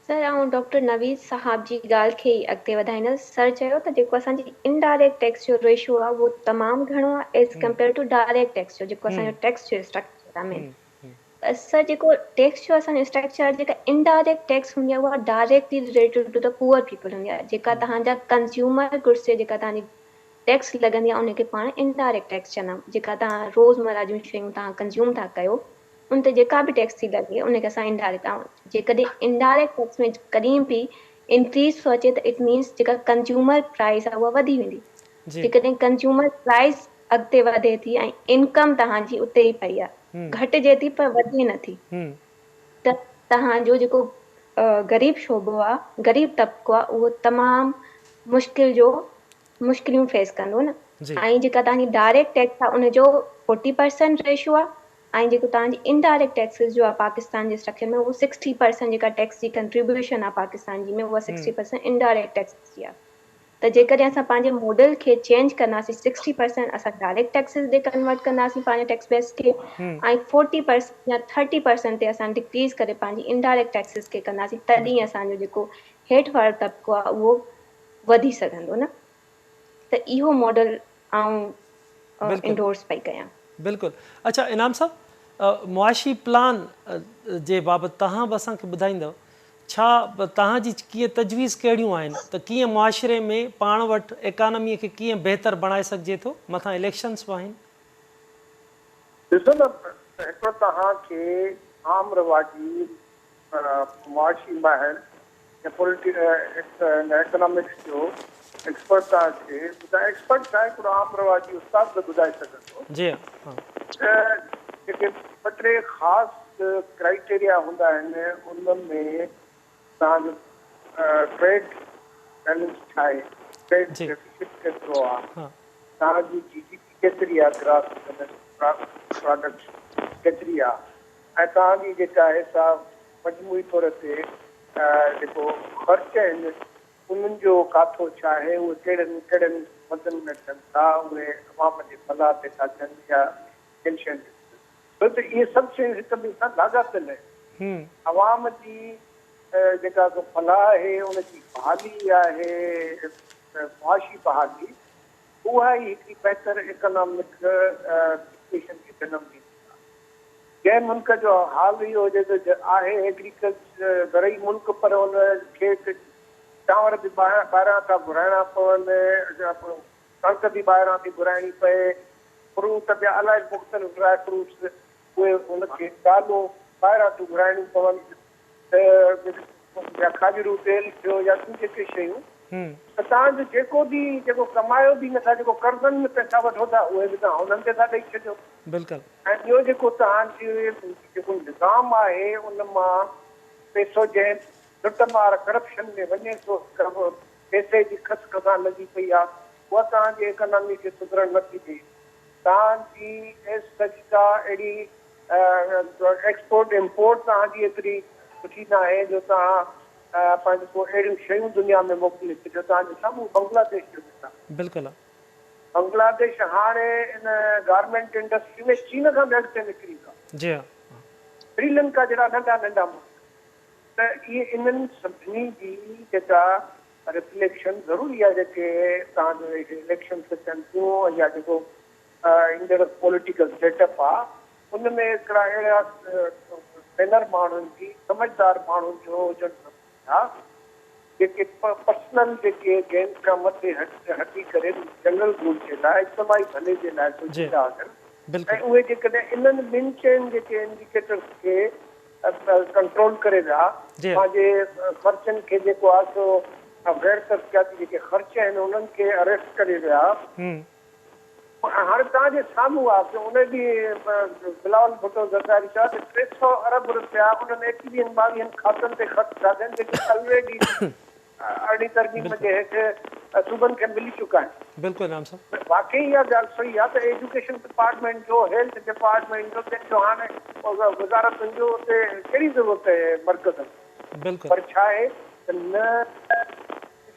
सर, आउं डॉक्टर नवीद साहब जी ॻाल्हि खे ई अॻिते वधाईंदसि। सर चयो त जेको असांजी इनडायरेक्ट टैक्स जो रेशियो आहे उहो तमामु घणो आहे as compare to direct tax जो, जेको असांजो टैक्स जो स्ट्रक्चर आहे मेन। सर, जेको टैक्स जो असांजो स्ट्रक्चर, जेका इनडायरेक्ट टैक्स हूंदी आहे उहा directly related to the poor people हूंदी आहे। जेका तव्हांजा कंज्यूमर गुड्स ते जेका तव्हांजी टैक्स लॻंदी आहे उनखे पाण इनडायरेक्ट टैक्स चवंदा आहियूं। जेका तव्हां रोज़मर्रा जूं शयूं तव्हां कंज्यूम था कयो उन ते जेका बि टैक्स थी लॻे उनखे असां इनडायरेक्ट। ऐं जेकॾहिं इनडायरेक्ट टैक्स में कॾहिं बि इंक्रीज़ थो अचे त इट मीन्स जेका कंज्यूमर प्राइस आहे उहा वधी वेंदी। जेकॾहिं कंज्यूमर प्राइस अॻिते वधे थी ऐं इनकम तव्हांजी उते ई पई आहे, घटिजे थी पर वधे नथी, त तव्हांजो जेको ग़रीब शोबो आहे, ग़रीब तबिको आहे, उहो तमामु मुश्किलियूं फेस कंदो न। ऐं जेका तव्हांजी डायरेक्ट टैक्स आहे उनजो 40% रेशियो आहे ऐं जेको तव्हांजी इनडायरेक्ट टैक्सिस जो आहे पाकिस्तान जे स्ट्रक्चर में उहो 60% जेका टैक्स जी कंट्रीब्यूशन आहे पाकिस्तान जी में उहा 60% इनडायरेक्ट टैक्स जी आहे। त जेकॾहिं असां पंहिंजे मॉडल खे चेंज कंदासीं, 60% असां डायरेक्ट टैक्सिस ते कन्वर्ट कंदासीं पंहिंजे टैक्स बेस खे ऐं 40% या 30% ते असां डिक्रीज़ करे पंहिंजी इनडायरेक्ट टैक्सिस खे कंदासीं, तॾहिं असांजो जेको हेठि वारो तबिको आहे उहो वधी सघंदो न। त इहो मॉडल आउं इंडोर्स पई कयां। बिल्कुलु। अच्छा इनाम साहब, मुआशी प्लान जे बाबति तव्हां बि असांखे ॿुधाईंदव, छा तव्हांजी कीअं तजवीज़ कहिड़ियूं आहिनि त कीअं मुआशिरे में पाण वटि इकानमीअ खे कीअं बहितर बणाए सघिजे थो? मथां इलेक्शन्स बि आहिनि। ॾिसो न, हिकिड़ो तव्हांखे आम रवाजी मुआशी माहिर या इकोनॉमिक्स जो एक्सपर्ट तव्हांखे ॿुधाए, एक्सपर्ट छा आहे, हिकिड़ो आम रवाजी उस्ताद बि ॿुधाए सघंदो। जी त जेके ॿ टे ख़ासि क्राइटेरिया हूंदा आहिनि उनमें तव्हांजो ट्रेड बैलेंस छा आहे, ट्रेड डेफिसिट केतिरो आहे, तव्हांजी GDP केतिरी आहे, ग्रास प्रोडक्ट केतिरी आहे, ऐं तव्हांजी जेका आहे सा मजमूई तौर ते जेको ख़र्च आहिनि उन्हनि जो काथो छा आहे, उहे कहिड़नि कहिड़नि मदनि में थियनि था, उहे अवाम जे भला ते था थियनि या टेंशन। छो त इहे सभु शयूं हिक ॿिए सां लाॻापियल आहिनि। अवाम जी जेका भला आहे, उनजी बहाली आहे, मुआशी बहाली, उहा ई हिकिड़ी बहितर इकोनॉमिक सिचुएशन खे जनम ॾींदी आहे। जंहिं मुल्क जो हाल इहो हुजे त आहे एग्रीकल्चर घरई मुल्क, पर उनखे चांवर बि ॿाहिरां था घुराइणा पवनि, कणिक बि ॿाहिरां थी घुराइणी पए, फ्रूट ॿिया अलाए मुख़्तलिफ़ ड्राई फ्रूट्स उहे उनखे दालूं ॿाहिरां थियूं घुराइणियूं पवनि, या खाजरू तेल थियो या ॿियूं जेके शयूं, त तव्हांजो जेको कमायो बि नथा, जेको कर्ज़नि में पैसा वठो था उहे बि तव्हां उन्हनि ते था ॾेई छॾियो। बिल्कुलु। ऐं ॿियो जेको तव्हांजो जेको निज़ाम आहे उन मां पैसो जंहिं लुट मार करप्शन में वञे थो, पैसे जी खसखसा लॻी पई आहे, उहा तव्हांजी इकोनॉमी खे सुधरण नथी ॾे। तव्हांजी सचिता अहिड़ी एक्सपोर्ट इम्पोर्ट तव्हांजी एतिरी सुठी न आहे जो तव्हां पंहिंजो अहिड़ियूं शयूं दुनिया में मोकिले सघो। तव्हांजे साम्हूं बांग्लादेश जो ॾिसां, बिल्कुलु बांग्लादेश हाणे इन गारमेंट इंडस्ट्री में चीन खां बि अॻिते निकिरी वियो। जी श्रीलंका जहिड़ा नंढा नंढा मुल्क, त इहे इन्हनि सभिनी जी जेका रिफ्लेक्शन ज़रूरी आहे, जेके तव्हांजो इलेक्शन थियनि थियूं या जेको हींअर पॉलिटिकल सेटअप आहे, उनमें हिकिड़ा अहिड़ा ट्रेनर माण्हुनि जी, समझदार माण्हुनि जो हुजनि था जेके पर्सनल जेके गेन खां मथे हटी करे जनरल गुड जे लाइ, इज्तमाही भले जे लाइ सोचींदा हुजनि, ऐं उहे जेकॾहिं इन्हनि ॿिनि चइनि जेके इंडिकेटर्स खे कंट्रोल करे विया, पंहिंजे ख़र्चनि खे जेको आहे सो गैर तरक़ियाती जेके ख़र्च आहिनि उन्हनि खे अरेस्ट करे विया, हाणे तव्हांजे साम्हूं आहे की उन ॾींहुं बिलावल भुट्टो ज़रदारी चयो त 300 अरब रुपया उन्हनि 21-22 खातनि ते ख़र्च था थियनि, जेके ऑलरेडी अरड़ी तरमीम जे हेठि सूबनि खे मिली चुका आहिनि। बिल्कुलु राम साहब, वाकई इहा ॻाल्हि सही आहे त एजुकेशन डिपार्टमेंट जो, हेल्थ डिपार्टमेंट जो, तंहिंजो हाणे वज़ारतुनि जो उते कहिड़ी ज़रूरत आहे मर्कज़ में। बिल्कुलु। पर छा आहे त न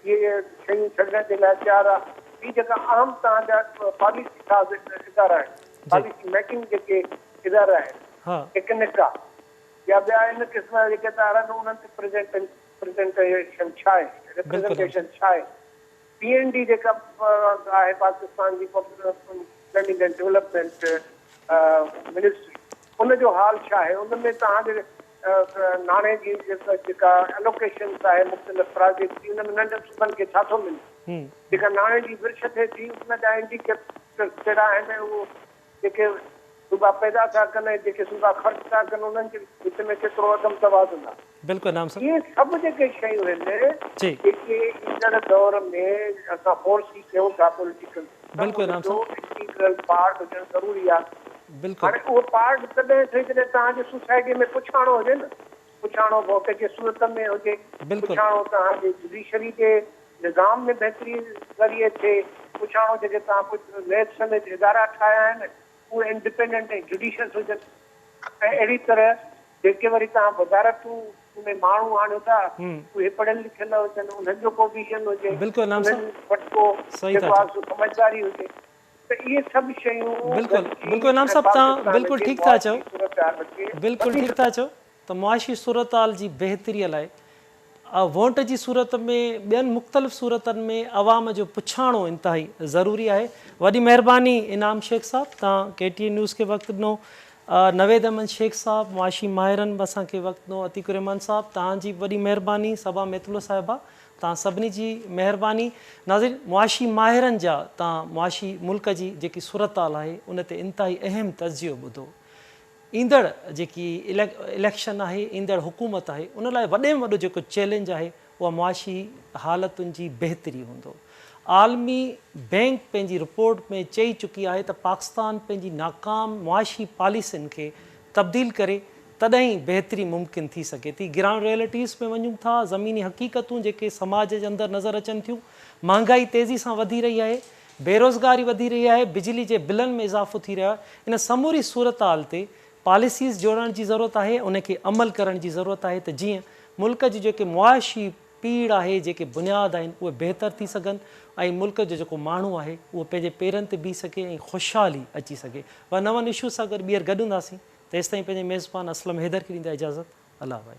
ये शयूं छॾण जे लाइ तयारु आहे। ॿी जेका अहम तव्हांजा पॉलिसी साज़ इदारा आहिनि, पॉलिसी मेकिंग जेके इदारा आहिनि, हाँ टेक्निका या ॿिया इन क़िस्म जा जेके इदारा आहिनि उन्हनि ते प्रेज़ेंटेशन छा आहे, रिप्रेज़ेंटेशन छा आहे। PND जेका आहे पाकिस्तान जी प्लानिंग एंड डेवलपमेंट मिनिस्ट्री, उनजो हाल छा आहे, उनमें तव्हांजे नाणे जी जेका एलोकेशन आहे मुख़्तलिफ़ प्रोजेक्ट जी, उनमें नंढनि सूबनि खे छा थो मिले, जेका नाणे जी विर्छ थिए थी उन जा इंडिकेटर कहिड़ा आहिनि, उहो जेके सूबा पैदा था कनि, जेके सूबा ख़र्च था कनि, उन्हनि जे विच में केतिरो अदम तवाज़ुन आहे। बिल्कुलु नाम साहब। इहे सभु जेके शयूं आहिनि जी जेके ईंदड़ दौर में असां फोर्सी कयूं था पॉलिटिकल, बिल्कुलु नाम साहब। इंटीग्रल पार्ट हुजणु ज़रूरी आहे। बिल्कुलु हाणे उहो पार्ट तॾहिं थिए जॾहिं तव्हांजी सोसाइटी में पुछाणो हुजे न, पुछाणो भोट जे सूरत में हुजे, बिल्कुलु। पुछाणो तव्हांजे जुडिशरी जे निज़ाम में बहितरी ज़रिए थिए, पुछाणो जेके तव्हां कुझु नेट समेत इदारा ठाहिया आहिनि उहे इंडिपेंडेंट ऐं जुडिशियस हुजनि, ऐं अहिड़ी तरह जेके वरी तव्हां वज़ारतूं में माण्हू आणियो था उहे पढ़ियल लिखियल हुजनि, उन्हनि जो को विजन हुजे, बिल्कुलु नाम साहब। उन्हनि वटि को सही जेको था आहे सो समझदारी हुजे, त इहे सभु शयूं बिल्कुलु नाम साहब तव्हां बिल्कुलु ठीकु था चओ, बिल्कुलु ठीकु था चओ। त मुआशी सूरत हाल जी बहितरीअ लाइ वोट जी सूरत में ॿियनि मुख़्तलिफ़ सूरतनि में अवाम जो पुछाणो इंतिहाई ज़रूरी आहे। वॾी महिरबानी इनाम शेख साहब, तव्हां KTN न्यूज़ खे वक़्तु ॾिनो। नवेद अहमद शेख साहब, मुआशी माहिरनि बि असांखे वक़्तु ॾिनो। अतीक रहमान साहब, तव्हांजी वॾी महिरबानी। सबा मेतुलो साहिबा, तव्हां सभिनी जी महिरबानी। नाज़रीन, मुआशी माहिरनि जा तव्हां मुआशी मुल्क जी जेकी सूरत हाल आहे उन ते इंतिहाई अहम तज़ियो ॿुधो। ईंदड़ जेकी इलेक्शन आहे, ईंदड़ हुकूमत आहे, उन लाइ वॾे में वॾो जेको चैलेंज आहे उहा मुआशी हालतुनि जी बहितरी हूंदो। आलमी बैंक पंहिंजी रिपोर्ट में चई चुकी आहे त पाकिस्तान पंहिंजी नाकाम मुआशी पॉलिसियुनि खे तब्दील करे तॾहिं बहितरी मुमकिन थी सघे थी। ग्राउंड रियलिटीज़ में वञूं था, ज़मीनी हक़ीक़तूं जेके समाज जे अंदरि नज़र अचनि थियूं, महांगाई तेज़ी सां वधी रही आहे, बेरोज़गारी वधी रही आहे, बिजली जे बिलनि में इज़ाफ़ो थी रहियो आहे। इन समूरी सूरत हाल ते पॉलिसीज़ जोड़ण जी ज़रूरत आहे, उनखे अमल करण जी ज़रूरत आहे त जीअं मुल्क जी जेके मुआशी पीड़ आहे, जेके बुनियाद आहिनि उहे बहितर थी सघनि ऐं मुल्क जो जेको माण्हू आहे उहो पंहिंजे पेरनि ते बीह सघे ऐं ख़ुशहाली अची सघे। व नवनि इशू सां गॾु ॿीहर गॾु हूंदासीं। तेसिताईं पंहिंजे मेज़बान असलम हैदर खे ॾींदा इजाज़त। अल्लाह भाई।